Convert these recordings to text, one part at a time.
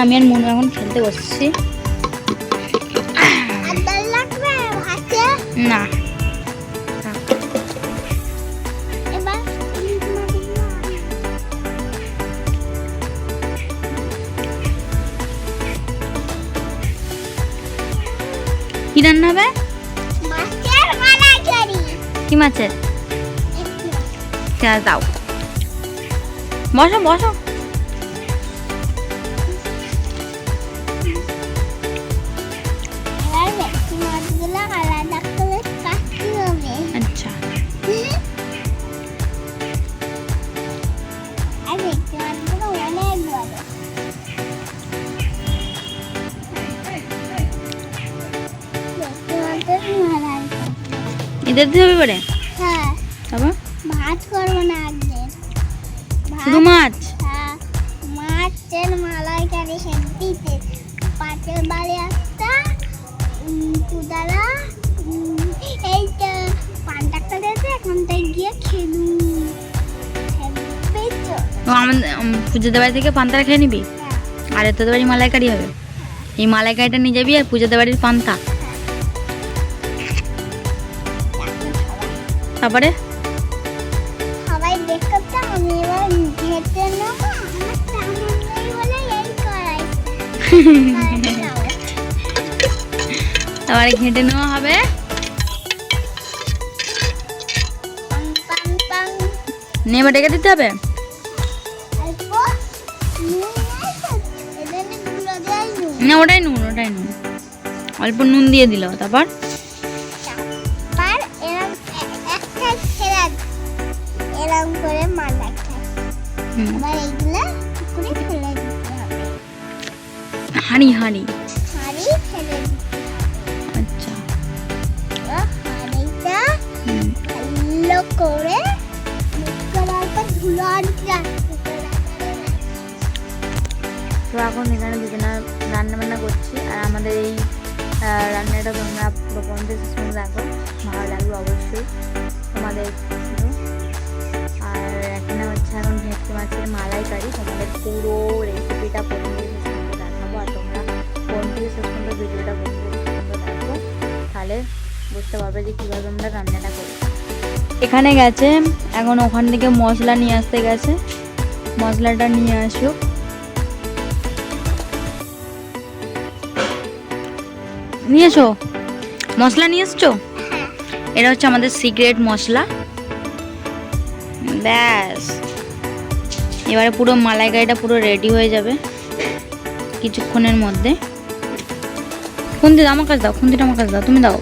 আমি আর মনু এখন খেলতে বসছি। না কি রান্না হবে? কি মাছের? দাও, বসো বসো। আচ্ছা এদের দিয়ে হবে পরে? হ্যাঁ, তারপর ভাত করবো না আজকে, শুধু মাছ? হ্যাঁ, মাছের মালাইকারি সেদিতে পাটের বাড়ি একটা কুদারা এইটা পান্ডাকটা দিয়েছে, এখন তাই গিয়ে খেলু পুজোদের বাড়ি থেকে পান্তাটা খেয়ে নিবি? আর তোদের বাড়ি মালাইকারি হবে? এই মালাইকারিটা নিয়ে যাবি আর পুজোদের বাড়ির পান্তা। তারপরে সবাই দেখতে, আমি এবার ঘেটে নেবো, আমার তেমন নেই বলে এই করাই। তারপরে ঘেঁটে নেওয়া হবে, নেমে ডেকে দিতে হবে। না ওটাই নুন, ওটাই নুন, অল্প নুন দিয়ে দিল। তারপর এরকম করে মালা খায়, এবার এইগুলা পুকুরে ফেলে দিতে হবে, হাঁড়ি হাঁড়ি হাঁড়ি ফেলে দিতে হবে। আচ্ছা হাঁড়িটা ভালো করে করার পর ধুলো আনতে। তো এখন এখানে দুজনে রান্না বান্না করছি, আর আমাদের এই রান্নাটা তোমরা পুরো 50 মিনিট দেখো, ভালো লাগবে অবশ্যই তোমাদের। আর এখানে হচ্ছে এখন ভেটকি মাছের মালাইকারি, তোমাদের পুরো রেসিপিটা পরিবেশ দেখাবো, আর তোমরা কোন থেকে শেষ পর্যন্ত ভিডিওটা পরিবেশ দেখো, তাহলে বুঝতে পারবে যে কীভাবে আমরা রান্নাটা করি। এখানে গেছে, এখন ওখান থেকে মশলা নিয়ে আসতে গেছে, মশলাটা নিয়ে আসুক। নিয়ে এসো, মশলা নিয়ে এসছো? এটা হচ্ছে আমাদের সিক্রেট মশলা। ব্যাস, এবারে পুরো মালাইকারিটা পুরো রেডি হয়ে যাবে কিছুক্ষণের মধ্যে। খুন্তি আমার কাছে দাও, খুন্তিটা আমার কাছে দাও, তুমি দাও,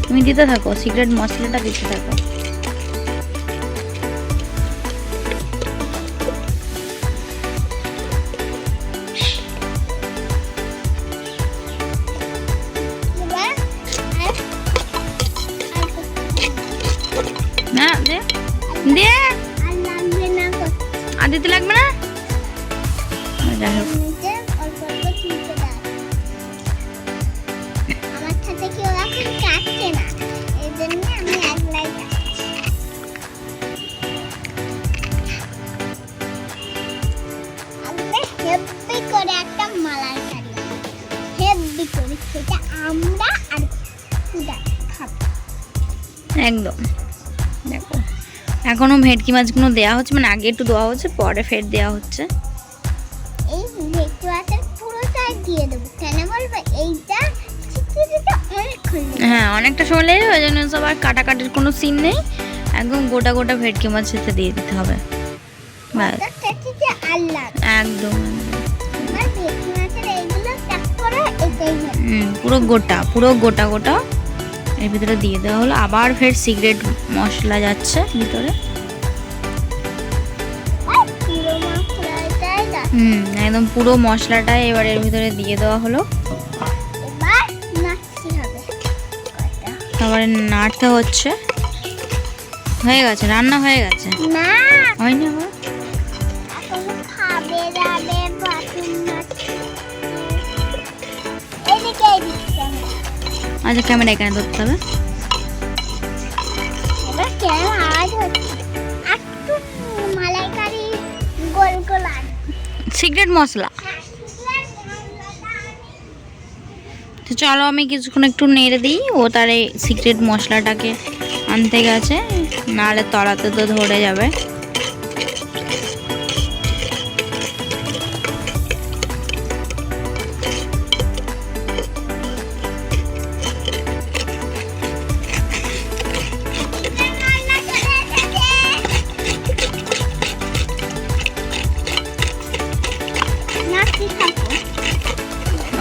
তুমি দিতে থাকো, সিক্রেট মশলাটা দিতে থাকো। না দে দে, আর দিতে লাগবে না। যাই হোক, আমার সাথে কেউ এখন কাটছে না, এই জন্য আমি একলাই কাটছি। আমরা হেব্বি করে একটা মালাইকারি, হেব্বি করে সেটা আমরা আর কুদা খাবো একদম। দেখো এখনো ভেটকি মাছগুলো দেওয়া হচ্ছে, মানে আগে একটু দেওয়া হচ্ছে, পরে ফের দেওয়া হচ্ছে। এই ভেটকি মাছের পুরোটাই দিয়ে দেবো, কেন বলবো এইটা চিচিটা অনেক খুলবে। হ্যাঁ অনেকটা সময় লেগে, ওই জন্য সব আর কাটাকাটির কোনো সিন নেই, একদম গোটা গোটা ভেটকি মাছ সাথে দিয়ে দিতে হবে। ব্যাস আল্লাহ একদম আমার ভেটকি মাছের এইগুলো প্যাক করে এটাই পুরো গোটা, পুরো গোটা গোটা এর ভিতরে দিয়ে দেওয়া হলো। আবার ফের সিক্রেট মশলা যাচ্ছে ভিতরে। একদম পুরো মশলাটা এবার এর ভিতরে দিয়ে দেওয়া হলো। তারপরে নাড়তে হচ্ছে। হয়ে গেছে, রান্না হয়ে গেছে। না হয়নি আবার, এখন খাবে যাবে বাথরুম নাচছে। এদিকে আচ্ছা ক্যামেরা এখানে ধরতে হবে। এবার কেমন আওয়াজ হচ্ছে, একটু মালাইকারি গোল গোল সিক্রেট মশলা। তো চলো আমি কিছুক্ষণ একটু নেড়ে দিই, ও তার এই সিক্রেট মশলাটাকে আনতে গেছে, নাহলে তলাতে তো ধরে যাবে।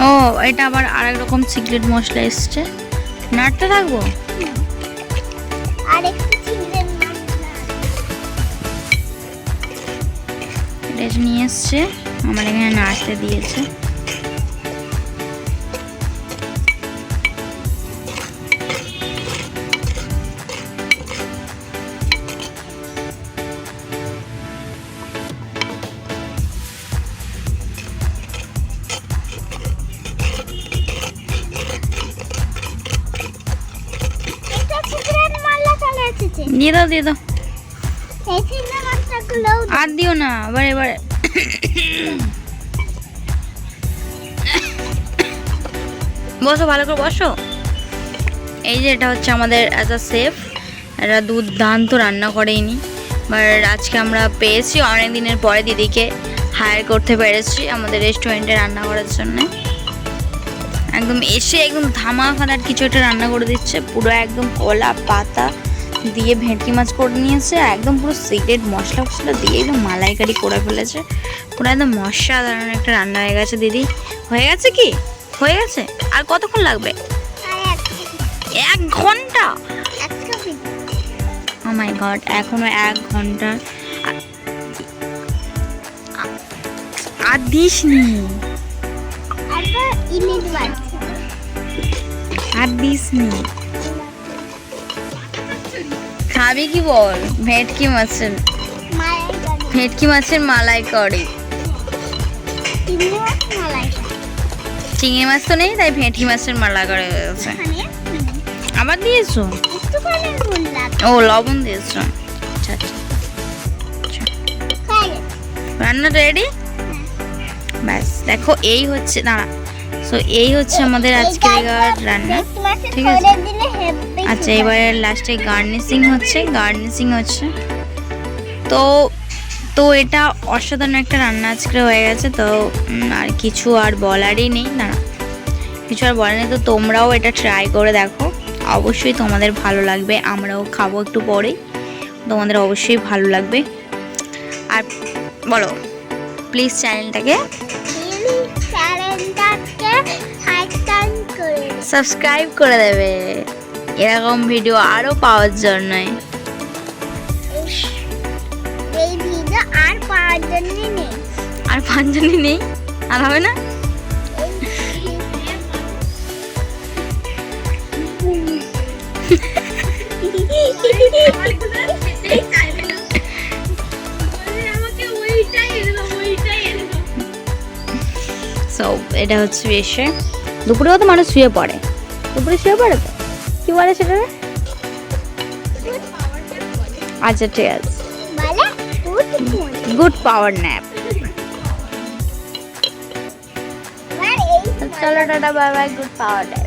ও এটা আবার আরেক রকম সিক্রেট মশলা এসছে, নাড়তে থাকবো। এটা নিয়ে এসছে আমার এখানে, নাড়তে দিয়েছে। দিয়ে দাও দিয়ে দাও, আর দিও না আবার এবারে। বসো ভালো করে বসো। এই যে এটা হচ্ছে আমাদের অ্যাজ আ শেফ, এটা দুর্দান্ত রান্না করেইনি, বাট আজকে আমরা পেয়েছি অনেক দিনের পরে দিদিকে হায়ার করতে পেরেছি আমাদের রেস্টুরেন্টে রান্না করার জন্য। একদম এসে একদম ধামাকাদার কিছু একটা রান্না করে দিচ্ছে, পুরো একদম কলা পাতা দিয়ে ভেটকি মাছ করে নিয়েছে, একদম পুরো সিক্রেট মশলা ফসলা দিয়ে একদম মালাইকারি করে ফেলেছে, পুরো একদম অসাধারণ একটা রান্না হয়ে গেছে। দিদি হয়ে গেছে কি? হয়ে গেছে? আর কতক্ষণ লাগবে? 1 ঘন্টা? ও মাই গড, এখনো 1 ঘন্টা। আর দিস নি, আর দিস নি, খাবি কি বল? ভেটকি মাছের মালাইকারি। চিংড়ি মাছ তো নেই, তাই ভেটকি মাছের মালাইকারি হয়েছে। আবার দিয়েছো? ও লবণ দিয়েছো, আচ্ছা আচ্ছা। রান্না রেডি? ব্যাস দেখো এই হচ্ছে, দাঁড়া, সো এই হচ্ছে আমাদের আজকের রান্না, ঠিক আছে? আচ্ছা এবারে লাস্টে গার্নিশিং হচ্ছে। তো এটা অসাধারণ একটা রান্না আজকে হয়ে গেছে। তো আর কিছু আর বলারই নেই, না কিছু আর বলার নেই। তো তোমরাও এটা ট্রাই করে দেখো, অবশ্যই তোমাদের ভালো লাগবে। আমরাও খাবো একটু পরেই, তোমাদের অবশ্যই ভালো লাগবে। আর বলো প্লিজ চ্যানেলটাকে সাবস্ক্রাইব করে দেবে এরকম ভিডিও আরো পাওয়ার জন্য। আর 5 জনই নেই, আর হবে না? সো এটা হচ্ছে বিষয়। দুপুরেও তো মানুষ শুয়ে পড়ে, দুপুরে শুয়ে পড়ে তো কি বলে সেটা? আচ্ছা ঠিক আছে, গুড পাওয়ার ন্যাপ। চলো tata bye bye, good power nap.